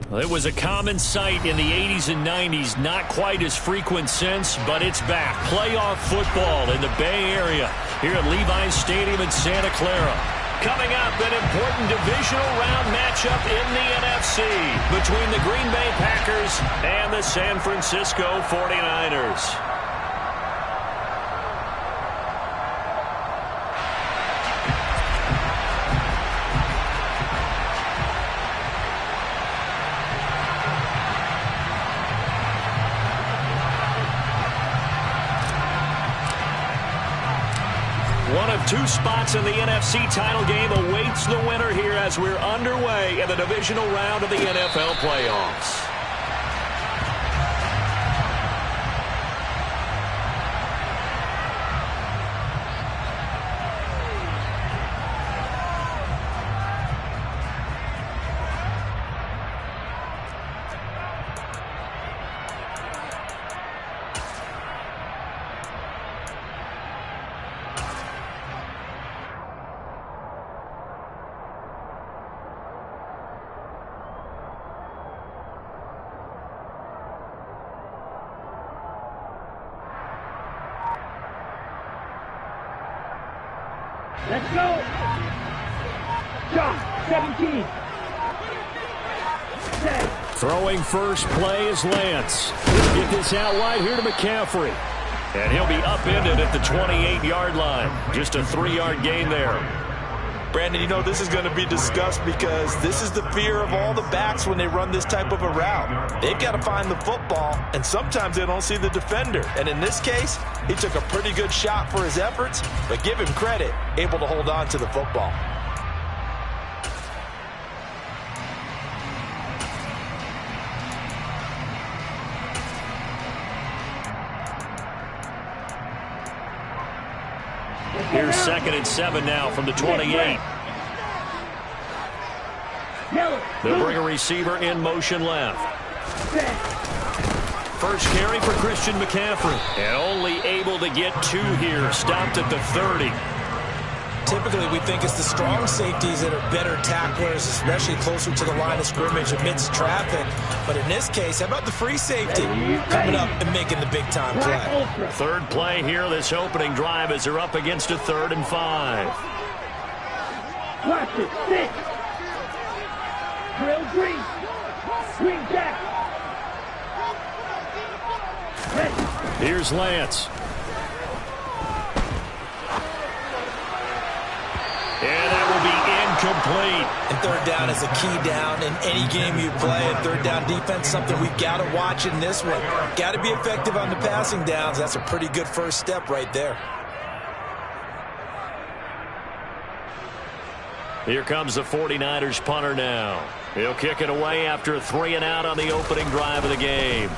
Well, it was a common sight in the 80s and 90s, not quite as frequent since, but it's back. Playoff football in the Bay Area here at Levi's Stadium in Santa Clara. Coming up, an important divisional round matchup in the NFC between the Green Bay Packers and the San Francisco 49ers. One of two spots in the NFC title game awaits the winner here as we're underway in the divisional round of the NFL playoffs. Let's go! Shot, 17. Set. Throwing first play is Lance. Get this out wide here to McCaffrey. And he'll be upended at the 28-yard line. Just a 3-yard gain there. Brandon, you know, this is going to be discussed because this is the fear of all the backs when they run this type of a route. They've got to find the football, and sometimes they don't see the defender. And in this case, he took a pretty good shot for his efforts, but give him credit, able to hold on to the football. Here's 2nd and 7 now from the 28. They'll bring a receiver in motion left. First carry for Christian McCaffrey. And only able to get 2 here. Stopped at the 30. Typically, we think it's the strong safeties that are better tacklers, especially closer to the line of scrimmage amidst traffic. But in this case, how about the free safety coming up and making the big-time play? Third play here, this opening drive, as they're up against a 3rd and 5. Watch it, 6. Drill green. Green jack. Ready. Here's Lance. And that will be incomplete. And third down is a key down in any game you play. And third down defense, something we've got to watch in this one. Got to be effective on the passing downs. That's a pretty good first step right there. Here comes the 49ers punter now. He'll kick it away after a 3-and-out on the opening drive of the game.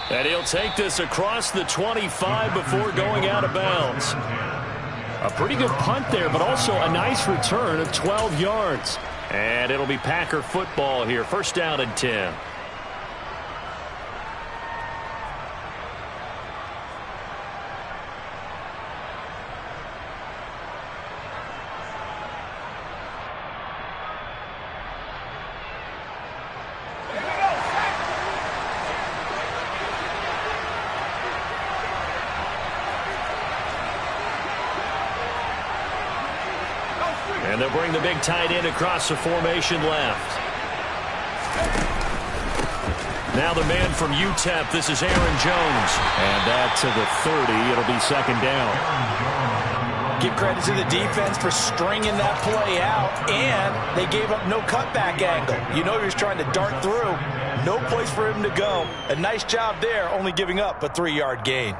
And he'll take this across the 25 before going out of bounds. A pretty good punt there, but also a nice return of 12 yards. And it'll be Packer football here. First down and 10. And they'll bring the big tight end across the formation left. Now the man from UTEP, this is Aaron Jones. And that to the 30. It'll be 2nd down. Give credit to the defense for stringing that play out, and they gave up no cutback angle. You know he was trying to dart through. No place for him to go. A nice job there, only giving up a 3-yard gain.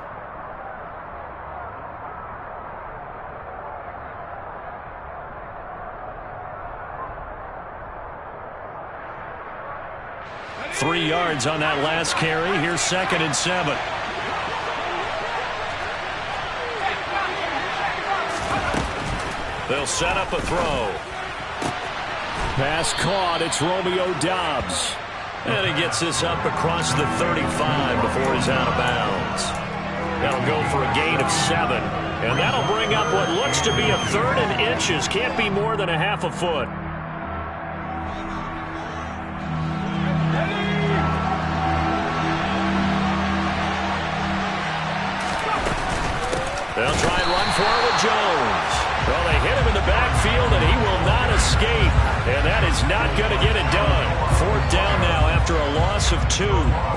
Three yards on that last carry. Here's 2nd and 7. They'll set up a throw. Pass caught. It's Romeo Doubs. And he gets this up across the 35 before he's out of bounds. That'll go for a gain of 7. And that'll bring up what looks to be a 3rd and inches. Can't be more than a half a foot. They'll try and run for it with Jones. Well, they hit him in the backfield, and he will not escape. And that is not going to get it done. 4th down now after a loss of 2.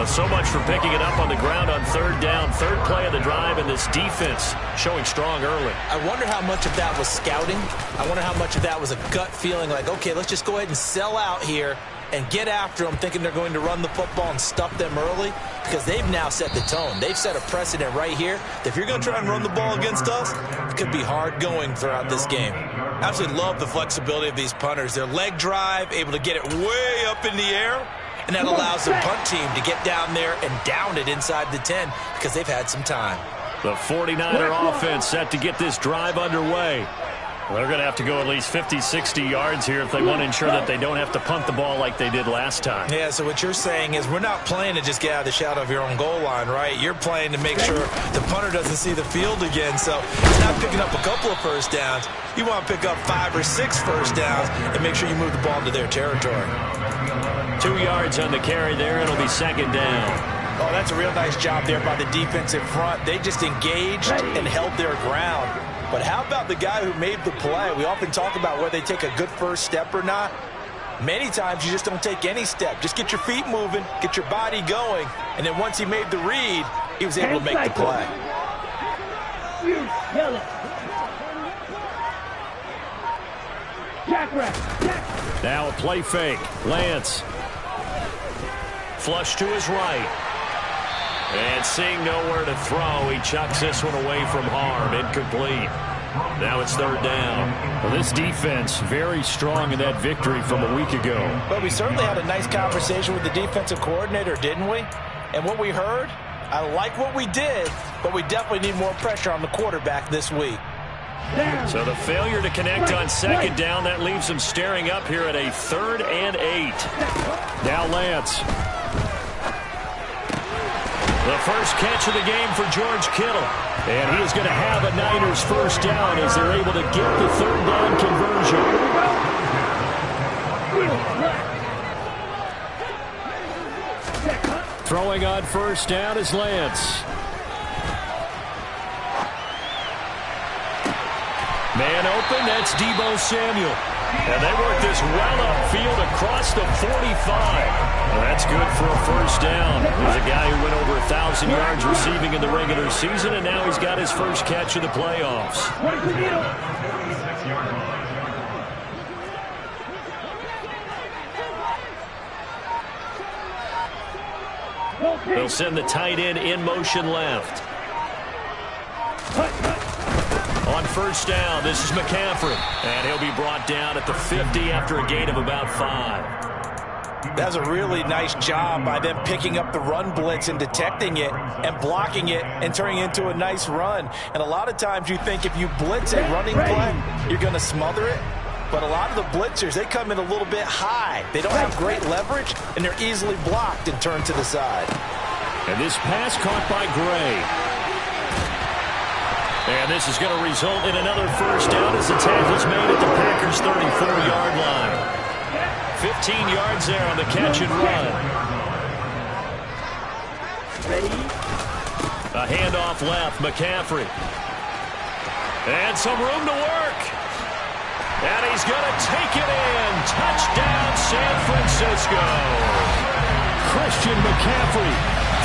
So much for picking it up on the ground on 3rd down. 3rd play of the drive, and this defense showing strong early. I wonder how much of that was scouting. I wonder how much of that was a gut feeling like, okay, let's just go ahead and sell out here and get after them, thinking they're going to run the football and stuff them early, because they've now set the tone. They've set a precedent right here that if you're going to try and run the ball against us, it could be hard going throughout this game. Absolutely love the flexibility of these punters. Their leg drive, able to get it way up in the air, and that allows the punt team to get down there and down it inside the 10 because they've had some time. The 49er offense set to get this drive underway. They're going to have to go at least 50, 60 yards here if they want to ensure that they don't have to punt the ball like they did last time. Yeah, so what you're saying is we're not playing to just get out of the shadow of your own goal line, right? You're playing to make sure the punter doesn't see the field again. So it's not picking up a couple of first downs. You want to pick up 5 or 6 first downs and make sure you move the ball into their territory. 2 yards on the carry there. It'll be 2nd down. Oh, that's a real nice job there by the defensive front. They just engaged and held their ground. But how about the guy who made the play? We often talk about whether they take a good first step or not. Many times you just don't take any step. Just get your feet moving, get your body going, and then once he made the read, he was able to make the play. Now a play fake. Lance. Flush to his right. And seeing nowhere to throw, he chucks this one away from harm. Incomplete. Now it's 3rd down. Well, this defense very strong in that victory from a week ago. But we certainly had a nice conversation with the defensive coordinator, didn't we? And what we heard, I like what we did, but we definitely need more pressure on the quarterback this week. So the failure to connect on 2nd down, that leaves him staring up here at a 3rd and 8. Now Lance. The first catch of the game for George Kittle. And he is going to have a Niners first down as they're able to get the 3rd down conversion. Throwing on first down is Lance. Man open, that's Deebo Samuel. And they work this well upfield across the 45. Well, that's good for a first down. There's a guy who went over 1,000 yards receiving in the regular season, and now he's got his first catch of the playoffs. They'll send the tight end in motion left. On first down, this is McCaffrey. And he'll be brought down at the 50 after a gain of about 5. That's a really nice job by them picking up the run blitz and detecting it and blocking it and turning it into a nice run. And a lot of times you think if you blitz a running play, you're going to smother it. But a lot of the blitzers, they come in a little bit high. They don't have great leverage, and they're easily blocked and turned to the side. And this pass caught by Gray. And this is going to result in another first down as the tackle's made at the Packers' 34-yard line. 15 yards there on the catch and run. A handoff left, McCaffrey. And some room to work. And he's going to take it in. Touchdown, San Francisco. Christian McCaffrey,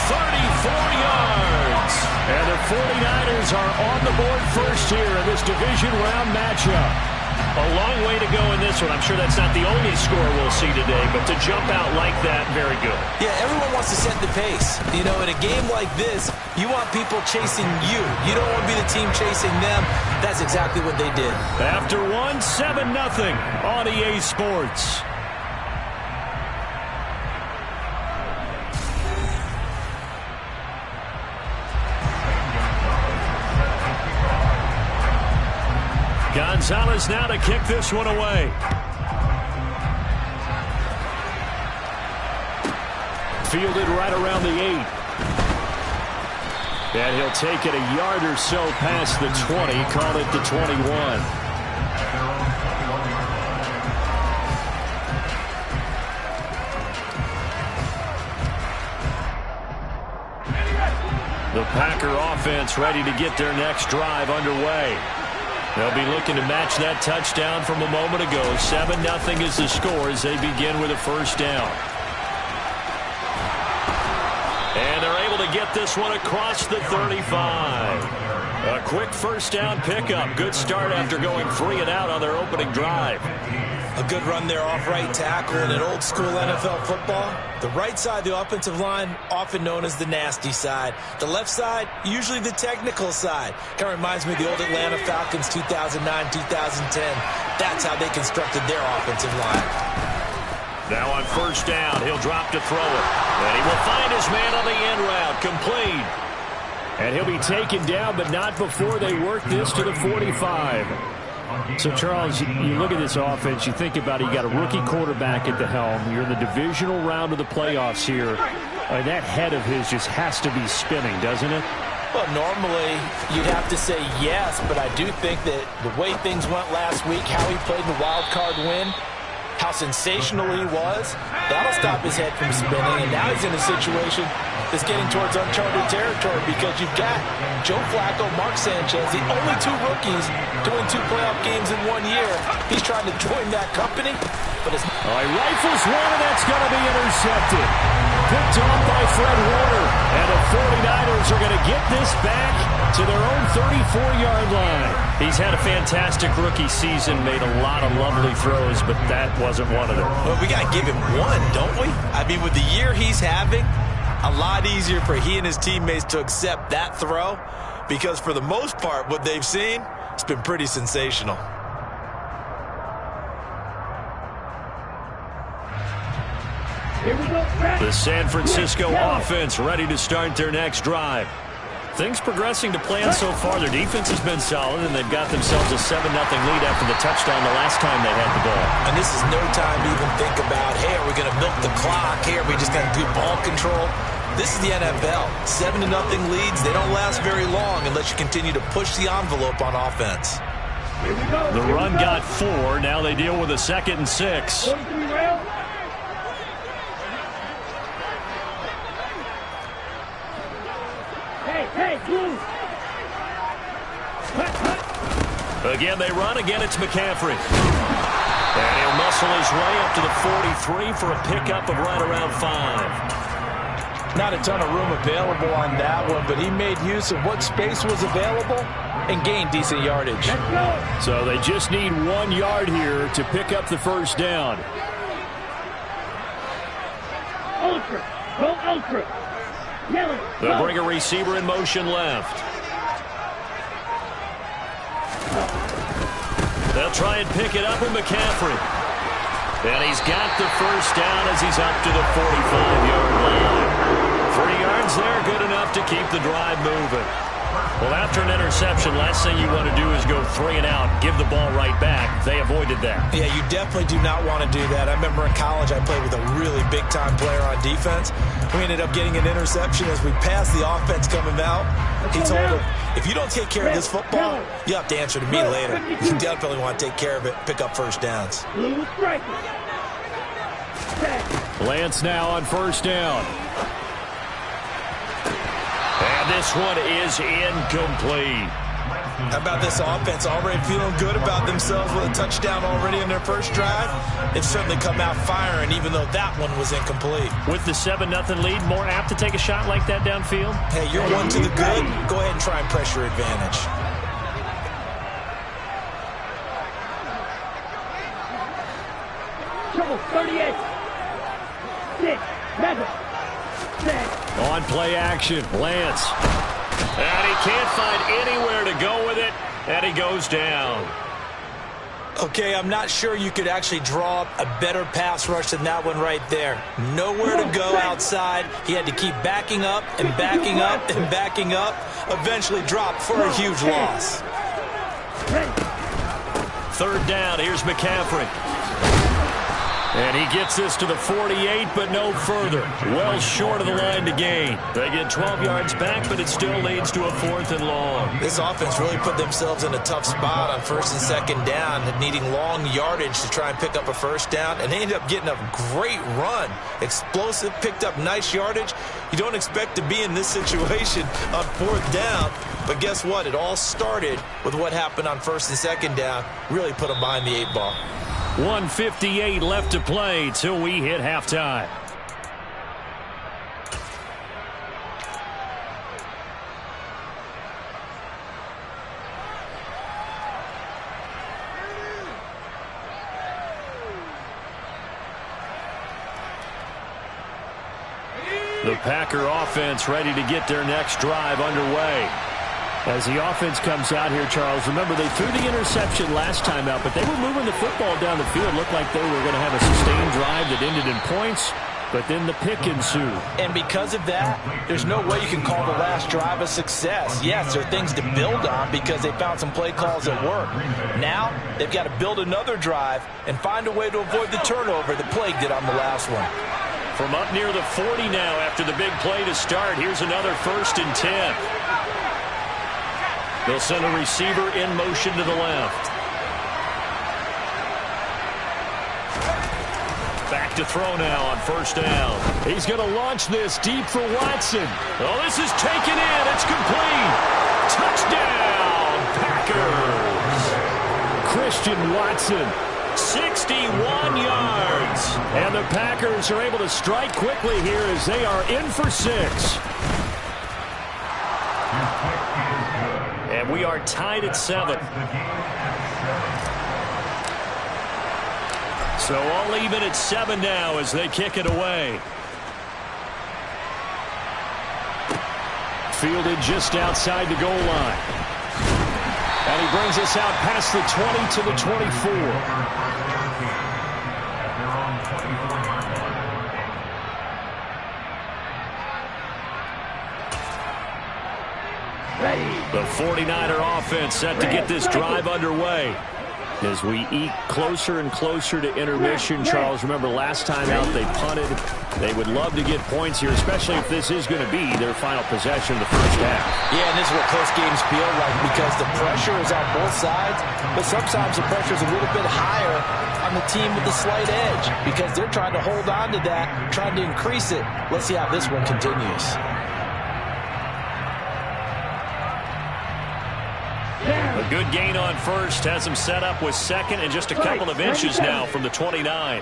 34 yards. And the 49ers are on the board first here in this division round matchup. A long way to go in this one. I'm sure that's not the only score we'll see today, but to jump out like that, very good. Yeah, everyone wants to set the pace. You know, in a game like this, you want people chasing you. You don't want to be the team chasing them. That's exactly what they did. After one, 7-0 on EA Sports. Gonzalez now to kick this one away. Fielded right around the 8. And he'll take it a yard or so past the 20, call it the 21. The Packer offense ready to get their next drive underway. They'll be looking to match that touchdown from a moment ago. 7-0 is the score as they begin with a first down. And they're able to get this one across the 35. A quick first down pickup. Good start after going 3 and out on their opening drive. A good run there off right tackle in an old school NFL football. The right side of the offensive line, often known as the nasty side. The left side, usually the technical side. Kind of reminds me of the old Atlanta Falcons 2009, 2010. That's how they constructed their offensive line. Now on first down, he'll drop to throw it. And he will find his man on the end route, complete. And he'll be taken down, but not before they work this to the 45. So, Charles, you look at this offense, you think about it, you got a rookie quarterback at the helm. You're in the divisional round of the playoffs here. That head of his just has to be spinning, doesn't it? Well, normally you'd have to say yes, but I do think that the way things went last week, how he played the wild card win, how sensational he was, that'll stop his head from spinning. And now he's in a situation that's getting towards uncharted territory because you've got Joe Flacco, Mark Sanchez, the only 2 rookies to win 2 playoff games in 1 year. He's trying to join that company, but it's... All right, rifles one, and that's going to be intercepted. Picked off by Fred Warner, and the 49ers are going to get this back to their own 34-yard line. He's had a fantastic rookie season, made a lot of lovely throws, but that wasn't one of them. Well, we got to give him one, don't we? I mean, with the year he's having, a lot easier for he and his teammates to accept that throw because for the most part, what they've seen, it's been pretty sensational. Here we go, The San Francisco offense ready to start their next drive. Things progressing to plan so far. Their defense has been solid, and they've got themselves a 7-0 lead after the touchdown the last time they had the ball. And this is no time to even think about, hey, are we going to milk the clock? Hey, are we just going to do ball control? This is the NFL. 7-0 leads, they don't last very long unless you continue to push the envelope on offense. Here we go. The run got 4. Now they deal with a 2nd and 6. 43 round. Hey, move. Again, they run. Again, it's McCaffrey. And he'll muscle his way up to the 43 for a pickup of right around 5. Not a ton of room available on that one, but he made use of what space was available and gained decent yardage. Let's go. So they just need 1 yard here to pick up the first down. Ultra. Go ultra. Yellow. They'll bring a receiver in motion left. They'll try and pick it up with McCaffrey. And he's got the first down as he's up to the 45-yard line. 3 yards there, good enough to keep the drive moving. Well, after an interception, last thing you want to do is go 3 and out, give the ball right back. They avoided that. Yeah, you definitely do not want to do that. I remember in college I played with a really big-time player on defense. We ended up getting an interception as we passed the offense coming out. He told him, if you don't take care of this football, you have to answer to me later. You definitely want to take care of it, pick up first downs. Blue striker. Lance now on first down. And this one is incomplete. How about this offense already feeling good about themselves with a touchdown already in their first drive? They've certainly come out firing, even though that one was incomplete. With the 7-0 lead, more apt to take a shot like that downfield? Hey, you're one to the good. Go ahead and try and press your advantage. Trouble 38. 6, 7, 6. On play action, Lance. And he can't find anywhere to go with it, and he goes down. Okay, I'm not sure you could actually draw up a better pass rush than that one right there. Nowhere to go outside. He had to keep backing up and backing up and backing up. Eventually dropped for a huge loss. 3rd down, here's McCaffrey. And he gets this to the 48, but no further. Well short of the line to gain. They get 12 yards back, but it still leads to a 4th and long. This offense really put themselves in a tough spot on 1st and 2nd down, needing long yardage to try and pick up a 1st down, and they ended up getting a great run. Explosive, picked up nice yardage. You don't expect to be in this situation on 4th down, but guess what? It all started with what happened on 1st and 2nd down. Really put them behind the 8 ball. 1:58 left to play till we hit halftime. The Packer offense ready to get their next drive underway. As the offense comes out here, Charles, remember they threw the interception last time out, but they were moving the football down the field. Looked like they were going to have a sustained drive that ended in points, but then the pick ensued. And because of that, there's no way you can call the last drive a success. Yes, there are things to build on because they found some play calls that work. Now, they've got to build another drive and find a way to avoid the turnover that plagued it on the last one. From up near the 40 now after the big play to start, here's another 1st and 10. They'll send a receiver in motion to the left. Back to throw now on 1st down. He's going to launch this deep for Watson. Oh, this is taken in. It's complete. Touchdown, Packers. Christian Watson, 61 yards. And the Packers are able to strike quickly here as they are in for 6. And we are tied at 7. So all even at 7 now as they kick it away. Fielded just outside the goal line. And he brings us out past the 20 to the 24. The 49er offense set to get this drive underway. As we eke closer and closer to intermission, Charles, remember last time out they punted. They would love to get points here, especially if this is going to be their final possession of the 1st half. Yeah, and this is what close games feel like because the pressure is on both sides, but sometimes the pressure is a little bit higher on the team with the slight edge because they're trying to hold on to that, trying to increase it. Let's see how this one continues. A good gain on 1st has him set up with 2nd and just a couple of inches now from the 29.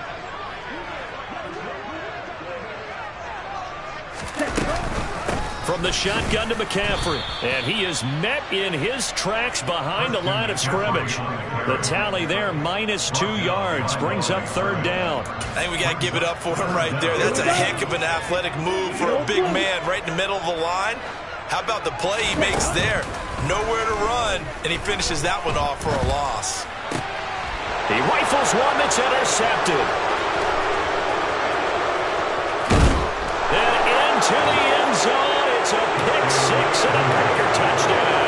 From the shotgun to McCaffrey, and he is met in his tracks behind the line of scrimmage. The tally there, -2 yards, brings up 3rd down. I think we got to give it up for him right there. That's a heck of an athletic move for a big man right in the middle of the line. How about the play he makes there? Nowhere to run, and he finishes that one off for a loss. He rifles one that's intercepted. Then into the end zone. It's a pick 6 and a Packer touchdown.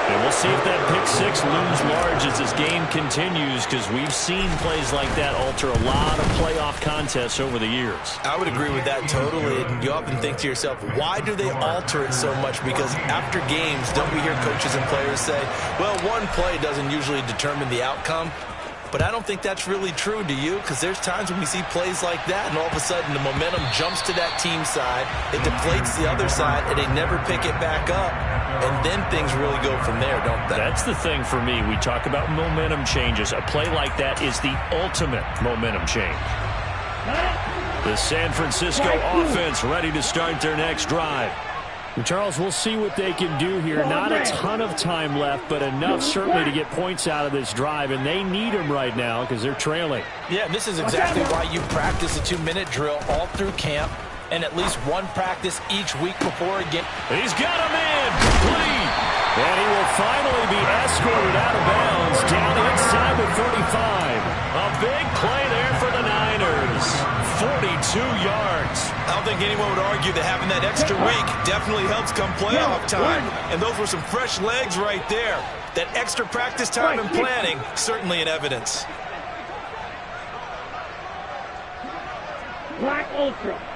And we'll see if that pick 6 looms large as this game continues, because we've seen plays like that alter a lot of playoff contests over the years. I would agree with that totally. And you often think to yourself, why do they alter it so much? Because after games, don't we hear coaches and players say, well, one play doesn't usually determine the outcome? But I don't think that's really true, do you? Because there's times when we see plays like that, and all of a sudden the momentum jumps to that team side, it deflates the other side, and they never pick it back up. And then things really go from there, don't they? That's the thing for me. We talk about momentum changes. A play like that is the ultimate momentum change. The San Francisco offense ready to start their next drive. Charles, we'll see what they can do here. Not a ton of time left, but enough certainly to get points out of this drive, and they need them right now because they're trailing. Yeah, this is exactly why you practice a 2-minute drill all through camp and at least one practice each week before a game. He's got a man complete, and he will finally be escorted out of bounds down inside the 35. A big play there for the Niners. 42 yards. I don't think anyone would argue that having that extra week definitely helps come playoff time. And those were some fresh legs right there. That extra practice time and planning, certainly in evidence. Black Ultra.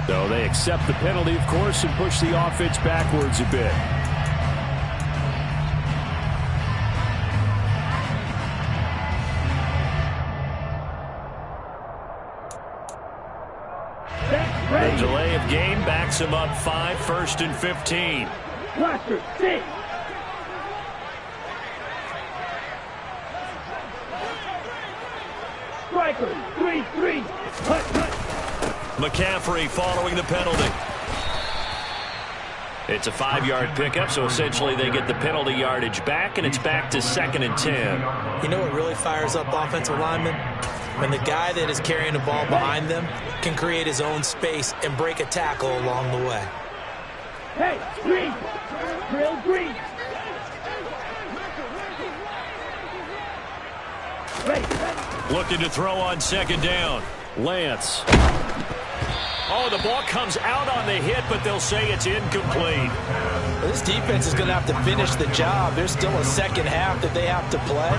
So they accept the penalty, of course, and push the offense backwards a bit. The delay of game backs him up 5, 1st and 15. Blaster, 6. Striker, 3-3. Hut. McCaffrey following the penalty. It's a 5-yard pickup, so essentially they get the penalty yardage back, and it's back to 2nd and 10. You know what really fires up offensive linemen? When the guy that is carrying the ball behind them can create his own space and break a tackle along the way. Hey, green. Drill green. Ready. Looking to throw on 2nd down. Lance. Oh, the ball comes out on the hit, but they'll say it's incomplete. Well, this defense is going to have to finish the job. There's still a second half that they have to play.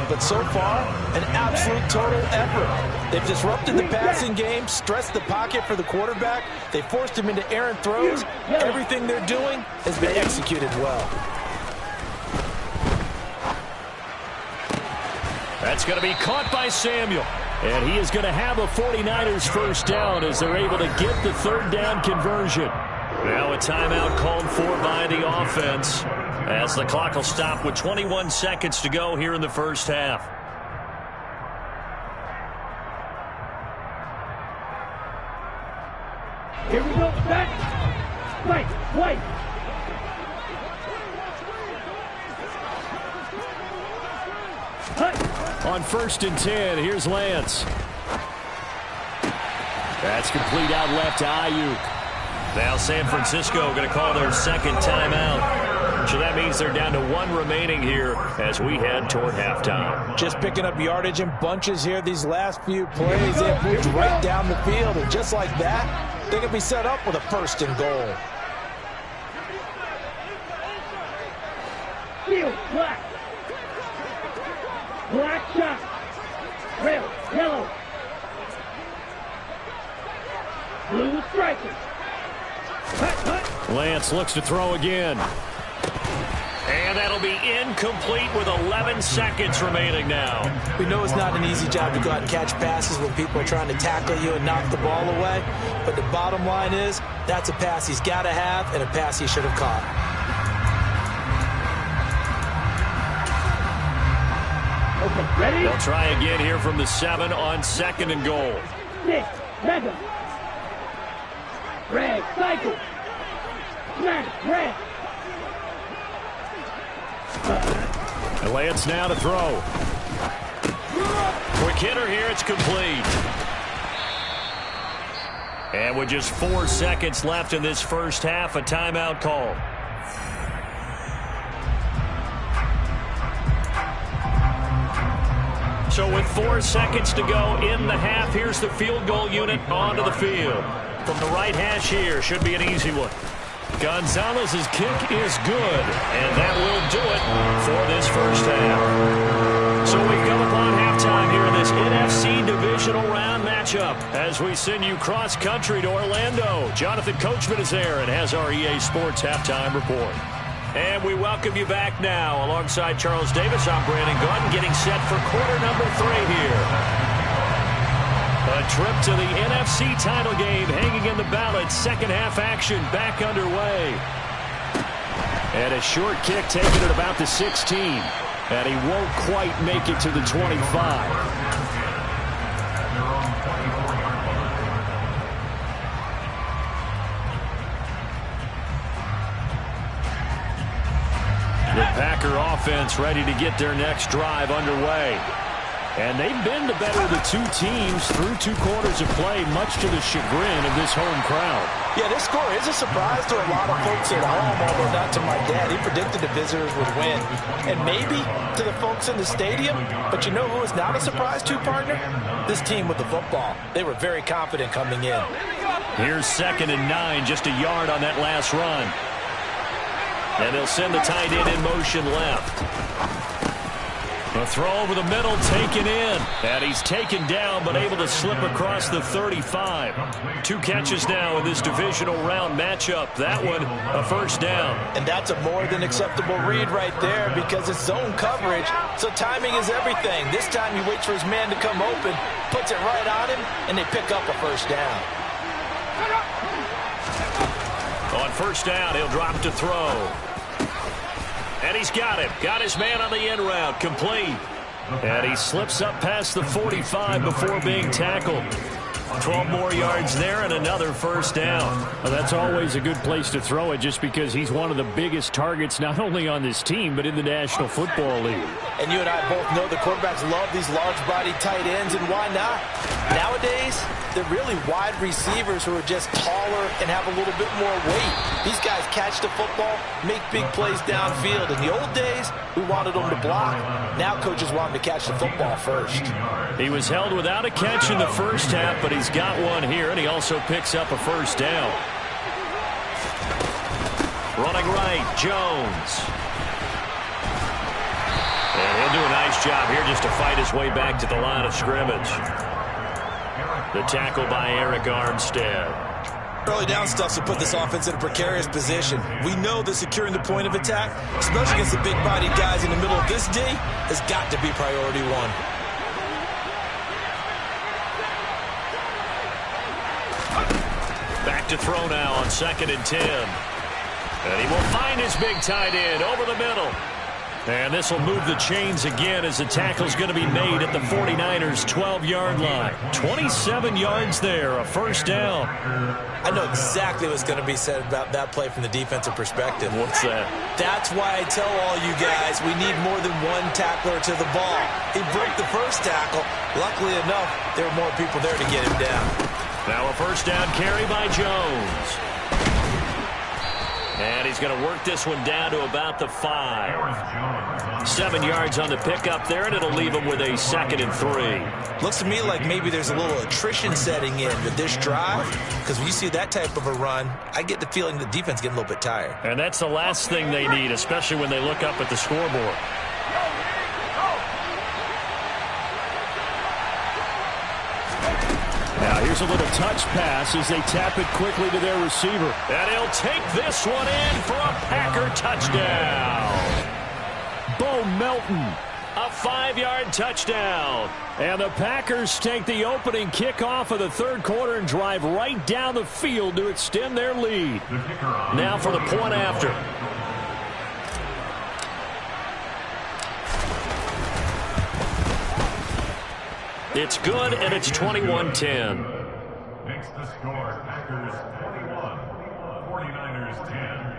But so far, an absolute total effort. They've disrupted the passing game, stressed the pocket for the quarterback. They forced him into errant throws. Everything they're doing has been executed well. That's going to be caught by Samuel. And he is going to have a 49ers first down as they're able to get the 3rd down conversion. Now a timeout called for by the offense as the clock will stop with 21 seconds to go here in the first half. Here we go. Back. White. Hut. On 1st and 10, here's Lance. That's complete out left to Ayuk. Now San Francisco going to call their 2nd timeout. So that means they're down to 1 remaining here as we head toward halftime. Just picking up yardage in bunches here these last few plays. They have moved right down the field, and just like that, they can be set up with a 1st and goal. Field, black. Black shot. Red, yellow. Blue striker. Hut. Lance looks to throw again. And that'll be incomplete with 11 seconds remaining now. We know it's not an easy job to go out and catch passes when people are trying to tackle you and knock the ball away. But the bottom line is, that's a pass he's got to have and a pass he should have caught. Okay, ready? They'll try again here from the 7 on 2nd and goal. 6, mega. Red, cycle. Smash, red. And Lance now to throw. Quick hitter here, it's complete. And with just 4 seconds left in this first half, a timeout call. So with 4 seconds to go in the half, here's the field goal unit onto the field. From the right hash here, should be an easy one. Gonzalez's kick is good, and that will do it for this first half. So we've come upon halftime here in this NFC divisional round matchup as we send you cross-country to Orlando. Jonathan Coachman is there and has our EA Sports halftime report. And we welcome you back now. Alongside Charles Davis, I'm Brandon Gaudin, getting set for quarter number 3 here. A trip to the NFC title game hanging in the balance. Second half action back underway. And a short kick taken at about the 16. And he won't quite make it to the 25. The Packer offense ready to get their next drive underway. And they've been the better of the two teams through 2 quarters of play, much to the chagrin of this home crowd. Yeah, this score is a surprise to a lot of folks at home, although not to my dad. He predicted the visitors would win. And maybe to the folks in the stadium, but you know who is not a surprise to, partner? This team with the football. They were very confident coming in. Here's 2nd and 9, just a yard on that last run. And they'll send the tight end in motion left. A throw over the middle, taken in. And he's taken down, but able to slip across the 35. 2 catches now in this divisional round matchup. That one, a first down. And that's a more than acceptable read right there because it's zone coverage, so timing is everything. This time he waits for his man to come open, puts it right on him, and they pick up a first down. On first down, he'll drop to throw. And he's got him. Got his man on the end route. Complete. And he slips up past the 45 before being tackled. 12 more yards there and another first down. Well, that's always a good place to throw it just because he's one of the biggest targets not only on this team but in the National Football League. And you and I both know the quarterbacks love these large-body tight ends, and why not? Nowadays, they're really wide receivers who are just taller and have a little bit more weight. These guys catch the football, make big plays downfield. In the old days, we wanted them to block. Now coaches want them to catch the football first. He was held without a catch in the first half, but he's got one here, and he also picks up a first down. Running right, Jones. And he'll do a nice job here just to fight his way back to the line of scrimmage. The tackle by Eric Armstead. Early down stuff to put this offense in a precarious position. We know that securing the point of attack, especially against the big-bodied guys in the middle of this D, has got to be priority one. Back to throw now on 2nd and 10. And he will find his big tight end over the middle. And this will move the chains again as the tackle's going to be made at the 49ers' 12-yard line. 27 yards there, a first down. I know exactly what's going to be said about that play from the defensive perspective. What's that? That's why I tell all you guys we need more than one tackler to the ball. He broke the first tackle. Luckily enough, there were more people there to get him down. Now a first down carry by Jones. And he's going to work this one down to about the 5. 7 yards on the pickup there, and it'll leave him with a 2nd and 3. Looks to me like maybe there's a little attrition setting in with this drive, because when you see that type of a run, I get the feeling the defense getting a little bit tired. And that's the last thing they need, especially when they look up at the scoreboard. Now here's a little touch pass as they tap it quickly to their receiver. And he'll take this one in for a Packer touchdown. Bo Melton, a 5-yard touchdown. And the Packers take the opening kickoff of the third quarter and drive right down the field to extend their lead. Now for the point after. It's good, and it's 21-10. Makes the score Packers 21, 49ers 10.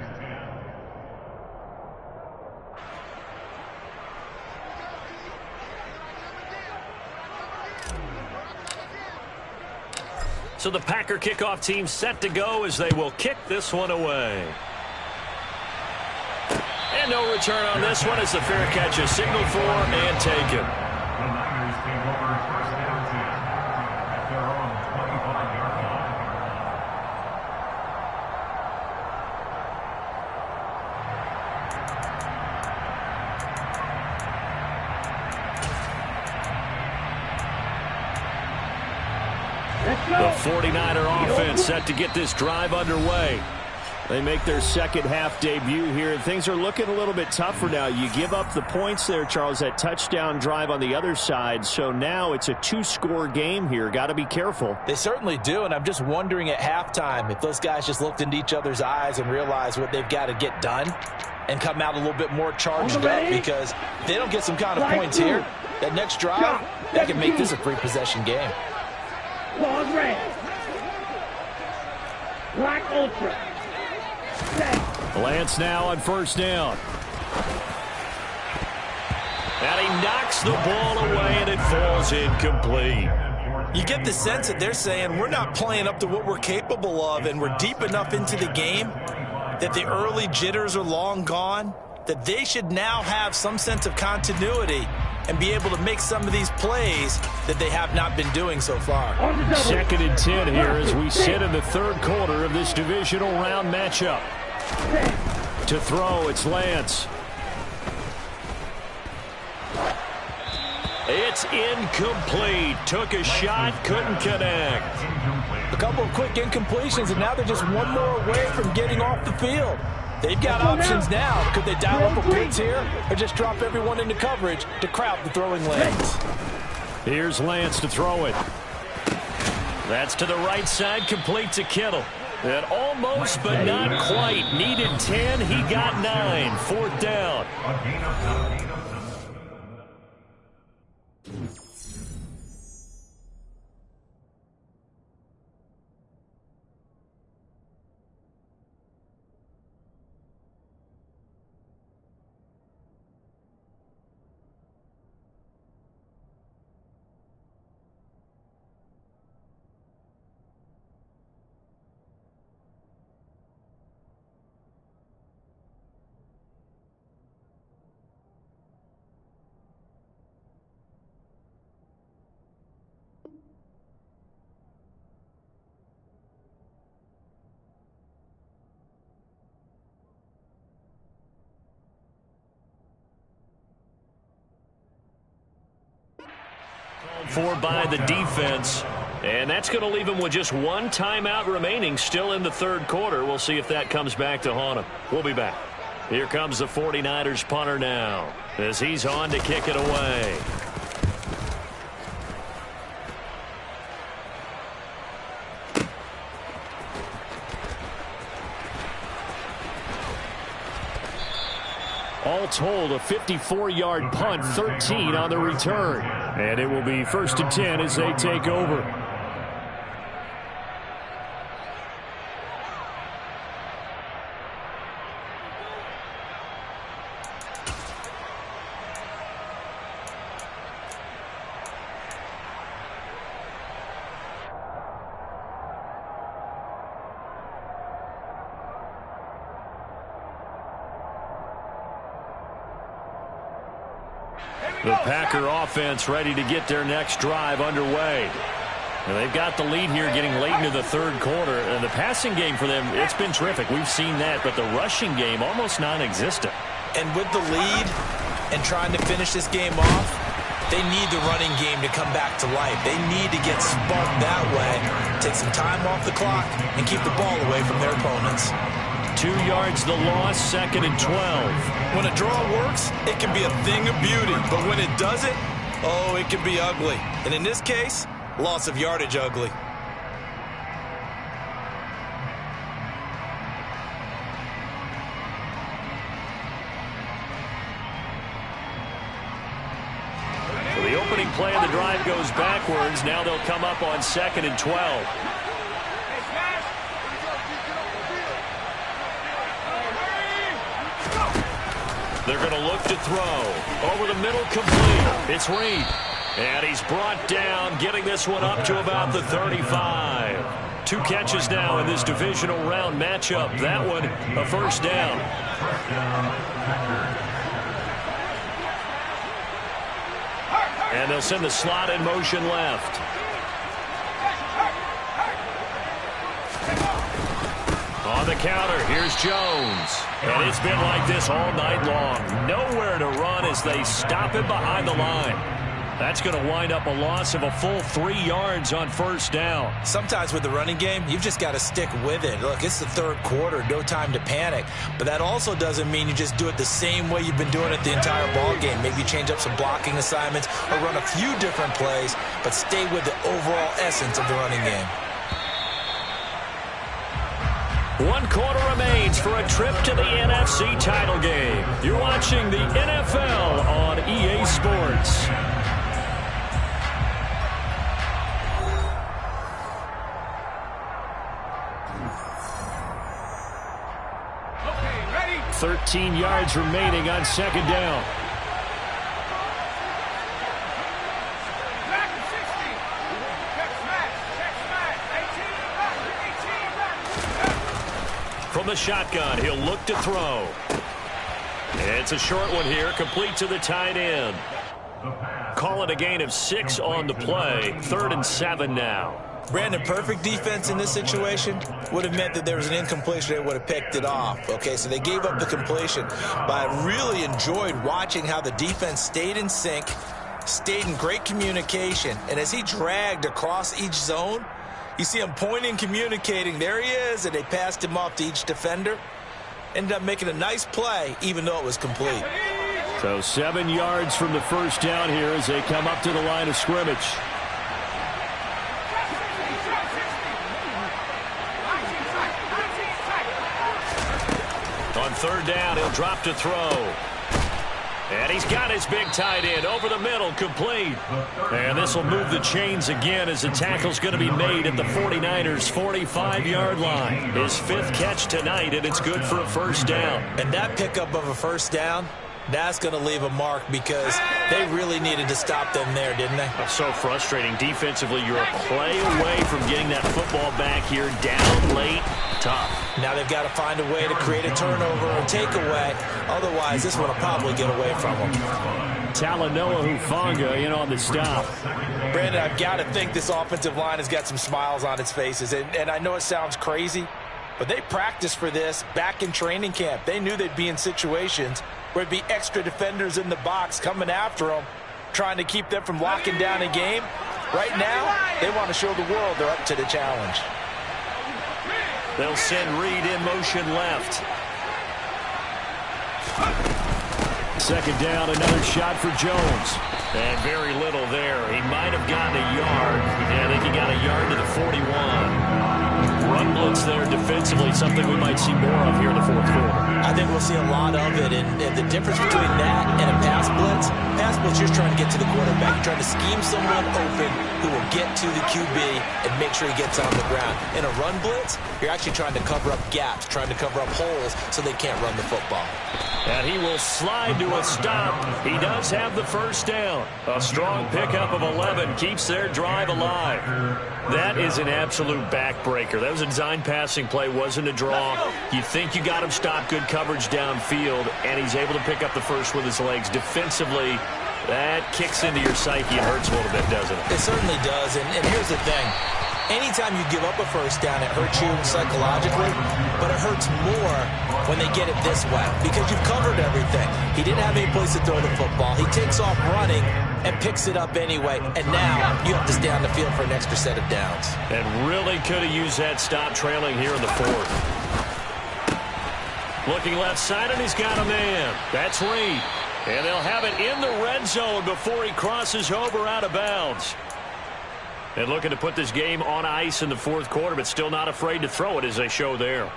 So the Packer kickoff team set to go as they will kick this one away. And no return on this one as the fair catch is signaled for and taken. The Niners take over first down 10 at their own 25-yard line. The 49er offense set to get this drive underway. They make their second half debut here, and things are looking a little bit tougher now. You give up the points there, Charles, that touchdown drive on the other side. So now it's a 2-score game here. Got to be careful. They certainly do, and I'm just wondering at halftime if those guys just looked into each other's eyes and realized what they've got to get done and come out a little bit more charged up, because if they don't get some kind of points here, that next drive, that can make this a free-possession game. Long red. Black ultra. Lance now on first down. And he knocks the ball away, and it falls incomplete. You get the sense that they're saying we're not playing up to what we're capable of, and we're deep enough into the game that the early jitters are long gone, that they should now have some sense of continuity and be able to make some of these plays that they have not been doing so far. 2nd and 10 here as we sit in the 3rd quarter of this divisional round matchup. To throw, it's Lance. It's incomplete. Took a shot, couldn't connect. A couple of quick incompletions, and now they're just one more away from getting off the field. They've got options now. Could they dial up a blitz here or just drop everyone into coverage to crowd the throwing lanes? Here's Lance to throw it. That's to the right side, complete to Kittle. And almost, but not quite. Needed 10, he got 9. 4th down. For by the defense, and that's going to leave him with just one timeout remaining still in the 3rd quarter. We'll see if that comes back to haunt him. We'll be back. Here comes the 49ers punter now as he's on to kick it away. All told, a 54-yard punt, 13 on the return. And it will be 1st and 10 as they take over. The Packer offense ready to get their next drive underway. And they've got the lead here getting late into the 3rd quarter. And the passing game for them, it's been terrific. We've seen that. But the rushing game, almost non-existent. And with the lead and trying to finish this game off, they need the running game to come back to life. They need to get sparked that way, take some time off the clock, and keep the ball away from their opponents. 2 yards the loss, 2nd and 12. When a draw works, it can be a thing of beauty. But when it doesn't, oh, it can be ugly. And in this case, loss of yardage ugly. So the opening play of the drive goes backwards. Now they'll come up on 2nd and 12. They're going to look to throw. Over the middle, complete. It's Reed. And he's brought down, getting this one up to about the 35. 2 catches now in this divisional round matchup. That one, a 1st down. And they'll send the slot in motion left. On the counter, here's Jones. And it's been like this all night long. Nowhere to run as they stop him behind the line. That's going to wind up a loss of a full 3 yards on 1st down. Sometimes with the running game, you've just got to stick with it. Look, it's the 3rd quarter, no time to panic. But that also doesn't mean you just do it the same way you've been doing it the entire ball game. Maybe change up some blocking assignments or run a few different plays, but stay with the overall essence of the running game. 1 quarter remains for a trip to the NFC title game. You're watching the NFL on EA Sports. Okay, ready? 13 yards remaining on 2nd down. From the shotgun, he'll look to throw. It's a short one here, complete to the tight end. Call it a gain of 6 on the play. 3rd and 7 now. Brandon, perfect defense in this situation would have meant that there was an incompletion. They would have picked it off. Okay, so they gave up the completion. But I really enjoyed watching how the defense stayed in sync, stayed in great communication. And as he dragged across each zone, you see him pointing, communicating. There he is, and they passed him off to each defender. Ended up making a nice play, even though it was complete. So 7 yards from the first down here as they come up to the line of scrimmage. On 3rd down, he'll drop to throw. And he's got his big tight end over the middle, complete. And this will move the chains again as the tackle's going to be made at the 49ers' 45-yard line. His 5th catch tonight, and it's good for a first down. And that pickup of a first down, that's going to leave a mark because they really needed to stop them there, didn't they? That's so frustrating. Defensively, you're a play away from getting that football back here. Down late, tough. Now they've got to find a way to create a turnover or takeaway. Otherwise, this one will probably get away from them. Talanoa Hufanga in on the stop. Brandon, I've got to think this offensive line has got some smiles on its faces. And I know it sounds crazy, but they practiced for this back in training camp. They knew they'd be in situations where it'd be extra defenders in the box coming after them, trying to keep them from locking down a game. Right now, they want to show the world they're up to the challenge. They'll send Reed in motion left. 2nd down, another shot for Jones. And very little there. He might have gotten a yard. Yeah, I think he got a yard to the 41. Run blitz there defensively, something we might see more of here in the 4th quarter. I think we'll see a lot of it, and the difference between that and a pass blitz, you're just trying to get to the quarterback. You're trying to scheme someone open who will get to the QB and make sure he gets on the ground. In a run blitz, you're actually trying to cover up gaps, trying to cover up holes so they can't run the football. And he will slide to a stop. He does have the first down. A strong pickup of 11 keeps their drive alive. That is an absolute backbreaker. That was a design passing play, wasn't a draw. You think you got him stopped, good coverage downfield, and he's able to pick up the first with his legs. Defensively, that kicks into your psyche and hurts a little bit, doesn't it? It certainly does, and here's the thing. Anytime you give up a first down, it hurts you psychologically, but it hurts more when they get it this way because you've covered everything. He didn't have any place to throw the football. He takes off running and picks it up anyway, and now you have to stay on the field for an extra set of downs. And really could have used that stop trailing here in the 4th. Looking left side, and he's got a man. That's Reed. And they'll have it in the red zone before he crosses over out of bounds. And looking to put this game on ice in the 4th quarter, but still not afraid to throw it as they show there.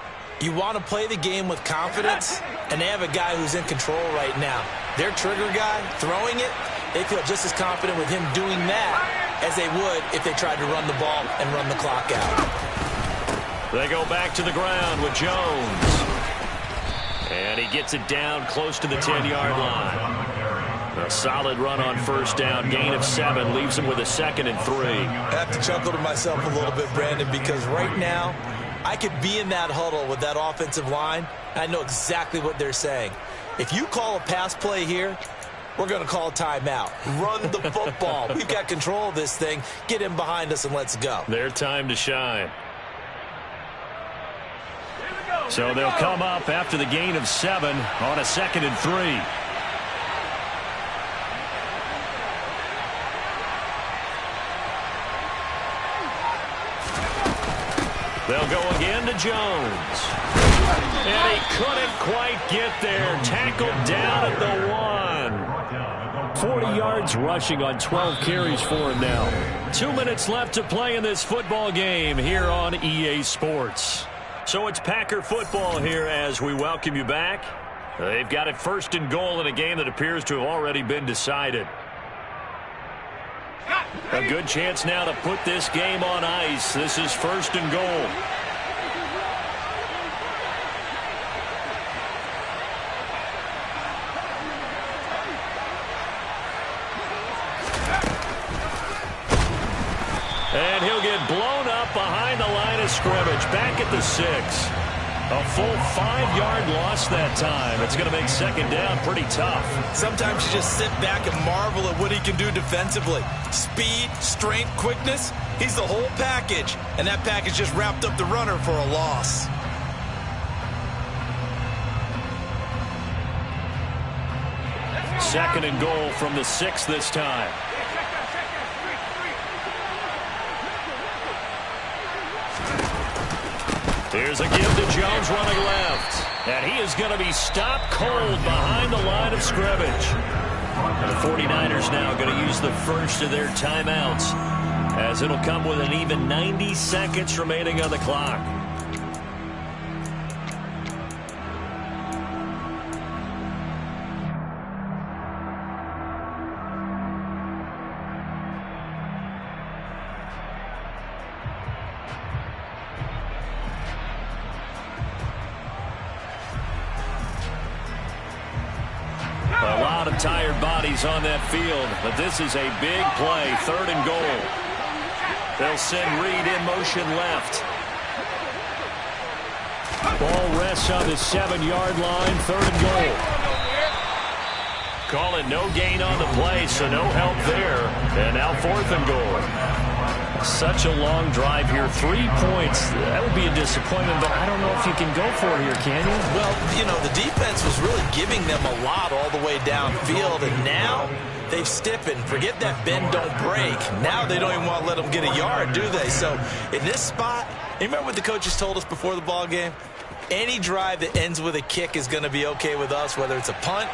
You want to play the game with confidence, and they have a guy who's in control right now. Their trigger guy, throwing it, they feel just as confident with him doing that as they would if they tried to run the ball and run the clock out. They go back to the ground with Jones. And he gets it down close to the 10-yard line. A solid run on first down, gain of 7, leaves him with a 2nd and 3. I have to chuckle to myself a little bit, Brandon, because right now I could be in that huddle with that offensive line. I know exactly what they're saying. If you call a pass play here, we're going to call a timeout. Run the football. We've got control of this thing. Get in behind us and let's go. Their time to shine. So they'll come up after the gain of 7 on a 2nd and 3. They'll go again to Jones. And he couldn't quite get there. Tackled down at the 1. 40 yards rushing on 12 carries for him now. 2 minutes left to play in this football game here on EA Sports. So it's Packer football here as we welcome you back. They've got it 1st and goal in a game that appears to have already been decided. A good chance now to put this game on ice. This is 1st and goal. And he'll get blown up behind the line of scrimmage. Back at the 6. A full 5-yard loss that time. It's going to make second down pretty tough. Sometimes you just sit back and marvel at what he can do defensively. Speed, strength, quickness. He's the whole package. And that package just wrapped up the runner for a loss. Second and goal from the 6 this time. Here's a give to Jones running left. And he is going to be stopped cold behind the line of scrimmage. And the 49ers now going to use the first of their timeouts, as it'll come with an even 90 seconds remaining on the clock. A lot of tired bodies on that field, but this is a big play, 3rd and goal. They'll send Reed in motion left. Ball rests on the 7-yard line, 3rd and goal. Call it no gain on the play, so no help there. And now 4th and goal. Such a long drive here. 3 points. That would be a disappointment, but I don't know if you can go for it here, can you? Well, you know, the defense was really giving them a lot all the way downfield, and now they've stiffened. Forget that bend, don't break. Now they don't even want to let them get a yard, do they? So in this spot, you remember what the coaches told us before the ball game? Any drive that ends with a kick is going to be okay with us, whether it's a punt,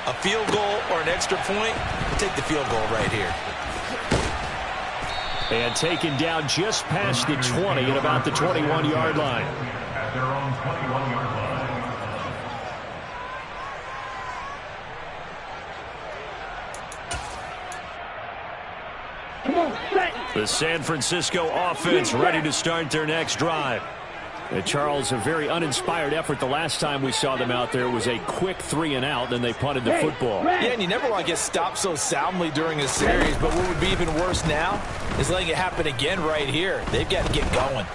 a field goal, or an extra point. We'll take the field goal right here. And taken down just past the 20 at about the 21-yard line. At their own 21-yard line. Come on, set. The San Francisco offense ready to start their next drive. And Charles, a very uninspired effort the last time we saw them out there. It was a quick 3-and-out, then they punted the football. Yeah, and you never want to get stopped so soundly during a series, but what would be even worse now is letting it happen again right here. They've got to get going.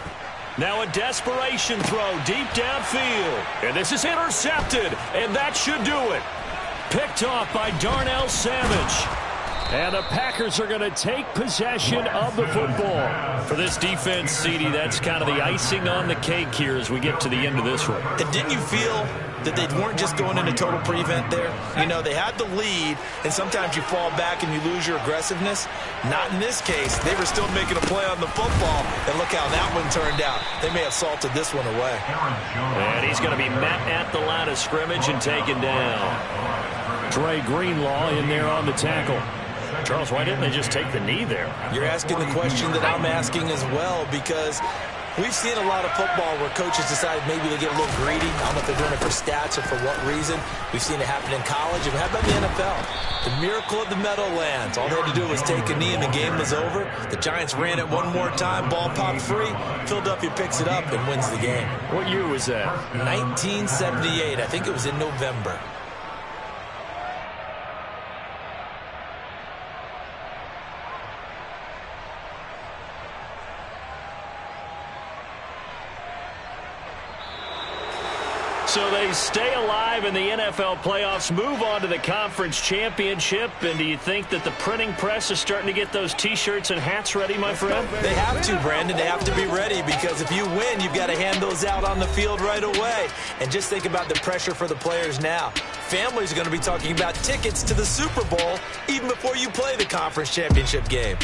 Now a desperation throw deep downfield. And this is intercepted, and that should do it. Picked off by Darnell Savage. And the Packers are going to take possession of the football. For this defense, CD, that's kind of the icing on the cake here as we get to the end of this one. And didn't you feel that they weren't just going into total prevent there? You know, they had the lead, and sometimes you fall back and you lose your aggressiveness. Not in this case. They were still making a play on the football, and look how that one turned out. They may have salted this one away. And he's going to be met at the line of scrimmage and taken down. Dre Greenlaw in there on the tackle. Charles, why didn't they just take the knee there? You're asking the question that I'm asking as well, because we've seen a lot of football where coaches decide maybe they get a little greedy. I don't know if they're doing it for stats or for what reason. We've seen it happen in college. And how about the NFL? The miracle of the Meadowlands. All they had to do was take a knee and the game was over. The Giants ran it one more time. Ball popped free. Philadelphia picks it up and wins the game. What year was that? 1978. I think it was in November. So they stay alive in the NFL playoffs, move on to the conference championship. And do you think that the printing press is starting to get those T-shirts and hats ready, my friend? They have to, Brandon. They have to be ready, because if you win, you've got to hand those out on the field right away. And just think about the pressure for the players now. Families are going to be talking about tickets to the Super Bowl even before you play the conference championship game.